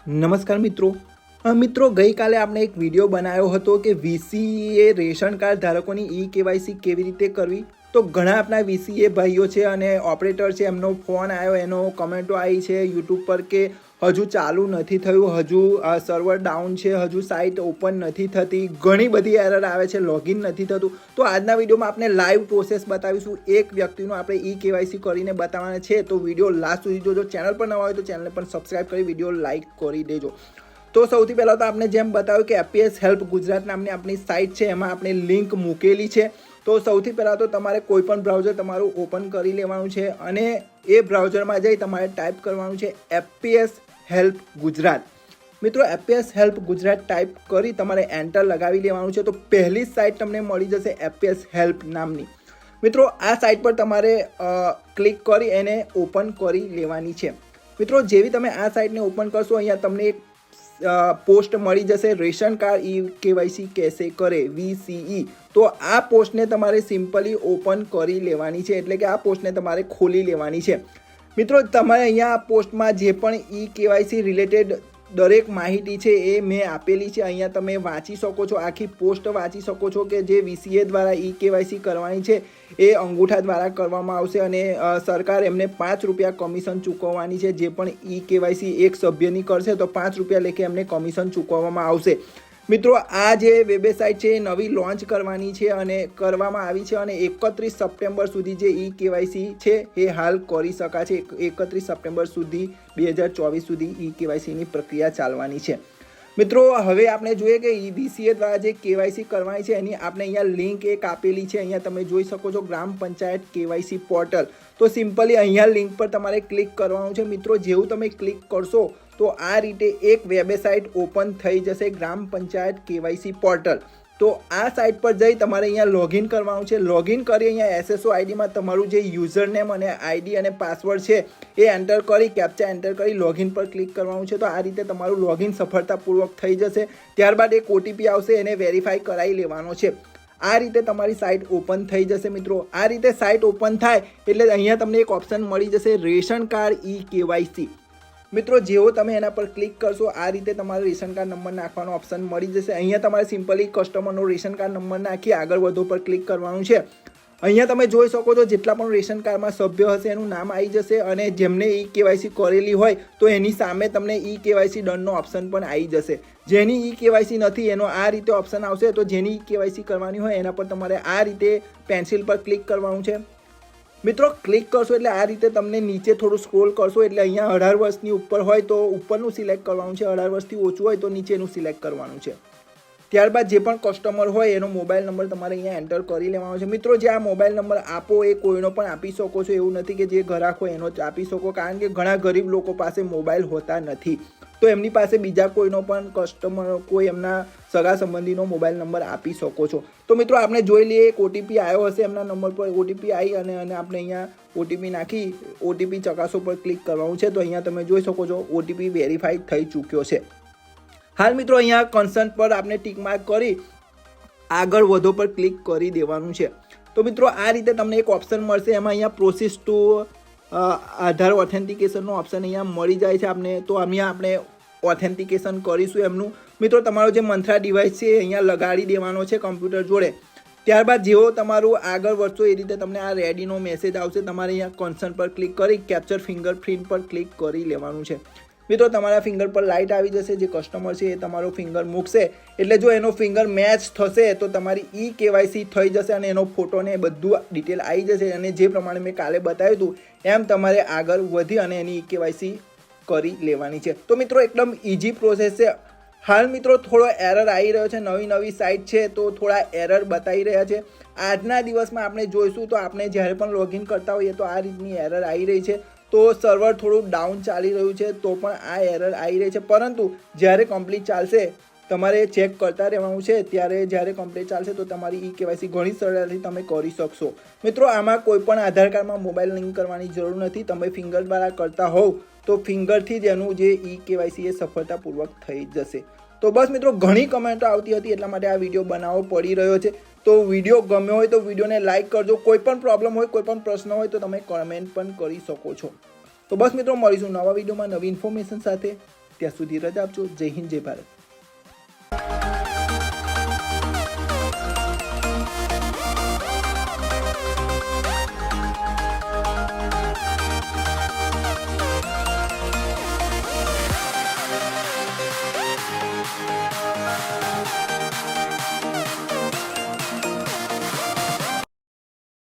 નમસ્કાર મિત્રો ગઈકાલે આપણે એક વિડીયો બનાવ્યો હતો કે વીસીએ રેશન કાર્ડ ધારકોની કેવાયસી કેવી રીતે કરવી। તો ઘણા આપણા વીસીએ ભાઈઓ છે અને ઓપરેટર છે, એમનો ફોન આવ્યો, એનો કમેન્ટો આવી છે યુટ્યુબ પર કે હજુ ચાલુ નથી થયું, હજુ સર્વર ડાઉન છે, હજુ સાઇટ ઓપન નથી થતી, ઘણી બધી એરર આવે છે, લોગિન નથી થતું। તો આજના વિડીયોમાં આપણે લાઈવ પ્રોસેસ બતાવીશું, એક વ્યક્તિનું આપણે કેવાયસી કરીને બતાવવાના છે। તો વિડીયો લાસ્ટ સુધી જોજો। ચેનલ પર નવા હોય તો ચેનલને પણ સબસ્ક્રાઈબ કરી વિડીયો લાઈક કરી દેજો। તો સૌથી પહેલાં તો આપણે જેમ બતાવ્યું કે એપીએસ હેલ્પ ગુજરાત નામની આપણી સાઇટ છે, એમાં આપણે લિંક મૂકેલી છે। તો સૌથી પહેલાં તો તમારે કોઈ પણ બ્રાઉઝર તમારું ઓપન કરી લેવાનું છે અને એ બ્રાઉઝરમાં જઈ તમારે ટાઈપ કરવાનું છે એપીએસ હેલ્પ ગુજરાત। મિત્રો એપીએસ હેલ્પ ગુજરાત ટાઈપ કરી તમારે એન્ટર લગાવી લેવાનું છે। તો પહેલી સાઇટ તમને મળી જશે એપીએસ હેલ્પ નામની। મિત્રો આ સાઇટ પર તમારે ક્લિક કરી એને ઓપન કરી લેવાની છે। મિત્રો જેવી તમે આ સાઇટને ઓપન કરશો, અહીંયા તમને એક પોસ્ટ મળી જશે, રેશન કાર્ડ કેવાયસી कैसे કરે VCE। તો આ પોસ્ટને તમારે સિમ્પલી ઓપન કરી લેવાની છે, એટલે કે આ પોસ્ટને તમારે ખોલી લેવાની છે। મિત્રો તમારે અહીંયા આ પોસ્ટમાં જે પણ કેવાયસી રિલેટેડ દરેક માહિતી છે એ મેં આપેલી છે, અહીંયા તમે વાંચી શકો છો, આખી પોસ્ટ વાંચી શકો છો કે જે વીસીએ દ્વારા કેવાયસી કરવાની છે એ અંગૂઠા દ્વારા કરવામાં આવશે અને સરકાર એમને 5 રૂપિયા કમિશન ચૂકવવાની છે। જે પણ કેવાયસી એક સભ્યની કરશે તો 5 રૂપિયા લેખે એમને કમિશન ચૂકવવામાં આવશે। મિત્રો આ જે વેબસાઇટ છે એ નવી લોન્ચ કરવાની છે અને કરવામાં આવી છે અને 31 સપ્ટેમ્બર સુધી જે કેવાયસી છે એ હાલ કરી શકાશે। 31 સપ્ટેમ્બર સુધી 2024 સુધી કેવાયસીની પ્રક્રિયા ચાલવાની છે। મિત્રો હવે આપણે જોઈએ કે વીસીએ દ્વારા જે કેવાયસી કરવાની છે એની આપણે અહીંયા લિંક એક આપેલી છે, અહીંયા તમે જોઈ શકો છો, ગ્રામ પંચાયત કેવાયસી પોર્ટલ। તો સિમ્પલી અહીંયા લિંક પર તમારે ક્લિક કરવાનું છે। મિત્રો જેવું તમે ક્લિક કરશો તો આ રીતે એક વેબસાઇટ ઓપન થઈ જશે, ગ્રામ પંચાયત કેવાયસી પોર્ટલ। તો આ સાઇટ પર જઈ તમારે અહીંયા લોગિન કરવાનું છે। લોગિન કરી અહીંયા એસએસઓ આઈડીમાં તમારું જે યુઝર નેમ અને આઈડી અને પાસવર્ડ છે એ એન્ટર કરી, કેપ્ચા એન્ટર કરી લોગિન પર ક્લિક કરવાનું છે। તો આ રીતે તમારું લોગિન સફળતાપૂર્વક થઈ જશે। ત્યારબાદ એક ઓટીપી આવશે, એને વેરીફાઈ કરાવી લેવાનો છે। આ રીતે તમારી સાઇટ ઓપન થઈ જશે। મિત્રો આ રીતે સાઇટ ઓપન થાય એટલે અહીંયા તમને એક ઓપ્શન મળી જશે રેશન કાર્ડ કેવાયસી। મિત્રો જેવો તમે એના પર ક્લિક કરશો આ રીતે તમારે રેશન કાર્ડ નંબર નાખવાનો ઓપ્શન મળી જશે। અહીંયા તમારે સિમ્પલી કસ્ટમરનો રેશન કાર્ડ નંબર નાખી આગળ વધો પર ક્લિક કરવાનું છે। અહીંયા તમે જોઈ શકો છો જેટલા પણ રેશન કાર્ડમાં સભ્ય હશે એનું નામ આવી જશે અને જેમને કેવાયસી કરેલી હોય તો એની સામે તમને કેવાયસી ડનનો ઓપ્શન પણ આવી જશે। જેની કેવાયસી નથી એનો આ રીતે ઓપ્શન આવશે। તો જેની કેવાયસી કરવાની હોય એના પર તમારે આ રીતે પેન્સિલ પર ક્લિક કરવાનું છે। મિત્રો ક્લિક કરશો એટલે આ રીતે તમને નીચે થોડું સ્ક્રોલ કરશો એટલે અહીંયા 18 વર્ષની ઉપર હોય તો ઉપરનું સિલેક્ટ કરવાનું છે, 18 વર્ષથી ઓછું હોય તો નીચેનું સિલેક્ટ કરવાનું છે। ત્યારબાદ જે પણ કસ્ટમર હોય એનો મોબાઈલ નંબર તમારે અહીંયા એન્ટર કરી લેવાનો છે। મિત્રો જે આ મોબાઈલ નંબર આપો એ કોઈનો પણ આપી શકો છો, એવું નથી કે જે ગ્રાહક હોય એનો જ આપી શકો, કારણ કે ઘણા ગરીબ લોકો પાસે મોબાઈલ હોતા નથી, તો એમની પાસે બીજા કોઈનો પણ કસ્ટમર કોઈ એમના સગા સંબંધીનો મોબાઈલ નંબર આપી શકો છો। તો મિત્રો આપણે જોઈ લઈએ, એક ઓટીપી આવ્યો હશે એમના નંબર પર, ઓટીપી આવી અને આપણે અહીંયા ઓટીપી નાખી ઓટીપી ચકાસો પર ક્લિક કરવાનું છે। તો અહીંયા તમે જોઈ શકો છો ઓટીપી વેરીફાઈ થઈ ચૂક્યો છે। હાલ મિત્રો અહીંયા કન્સર્ન પર આપણે ટીક માર્ક કરી આગળ વધો પર ક્લિક કરી દેવાનું છે। તો મિત્રો આ રીતે તમને એક ઓપ્શન મળશે, એમાં અહીંયા પ્રોસેસ ટુ આધાર ઓથેન્ટિકેશનનો ઓપ્શન અહીંયા મળી જાય છે આપણે। તો અહીંયા આપણે ઓથેન્ટિકેશન કરીશું એમનું। મિત્રો તમારો જે મંથરા ડિવાઇસ છે અહીંયા લગાડી દેવાનો છે કમ્પ્યુટર જોડે। ત્યારબાદ જેવો તમારું આગળ વધશો એ રીતે તમને આ રેડીનો મેસેજ આવશે, તમારે અહીંયા કન્સર્ન પર ક્લિક કરી કેપ્ચર ફિંગરપ્રિન્ટ પર ક્લિક કરી લેવાનું છે। મિત્રો તમારા ફિંગર પર લાઇટ આવી જશે, જે કસ્ટમર છે એ તમારો ફિંગર મૂકશે એટલે જો એનો ફિંગર મેચ થશે તો તમારી કેવાયસી થઈ જશે અને એનો ફોટો ને બધું ડિટેલ આવી જશે અને જે પ્રમાણે મેં કાલે બતાવ્યું હતું એમ તમારે આગળ વધી અને એની કેવાયસી કરી લેવાની છે। તો મિત્રો એકદમ ઇઝી પ્રોસેસ છે। હાલ મિત્રો થોડો એરર આવી રહ્યો છે, નવી સાઇટ છે તો થોડા એરર બતાવી રહ્યા છે। આજના દિવસમાં આપણે જોઈશું તો આપણે જ્યારે પણ લોગિન કરતા હોઈએ તો આ રીતની એરર આવી રહી છે। તો સર્વર થોડું ડાઉન ચાલી રહ્યું છે તો પણ આ એરર આવી રહી છે, પરંતુ જ્યારે કમ્પ્લીટ ચાલશે તમારે ચેક કરતા રહેવાનું છે। ત્યારે જ્યારે કમ્પ્લીટ ચાલશે તો તમારી કેવાયસી ઘણી સરળતાથી તમે કરી શકશો। મિત્રો આમાં કોઈ પણ આધાર કાર્ડમાં મોબાઈલ લિંક કરવાની જરૂર નથી, તમે ફિંગર દ્વારા કરતા હોવ તો ફિંગરથી જ એનું જે કેવાયસી એ સફળતાપૂર્વક થઈ જશે। તો બસ મિત્રો ઘણી કમેન્ટો આવતી હતી એટલા માટે આ વિડીયો બનાવવો પડી રહ્યો છે। તો વિડીયો ગમ્યો હોય તો વિડીયોને લાઇક કરજો, કોઈ પણ પ્રોબ્લેમ હોય, કોઈ પણ પ્રશ્ન હોય તો તમે કમેન્ટ પણ કરી શકો છો। તો બસ મિત્રો મળીશું નવા વિડીયોમાં નવી ઇન્ફોર્મેશન સાથે। ત્યાં સુધી રજા આપજો. જય હિન્દ, જય ભારત.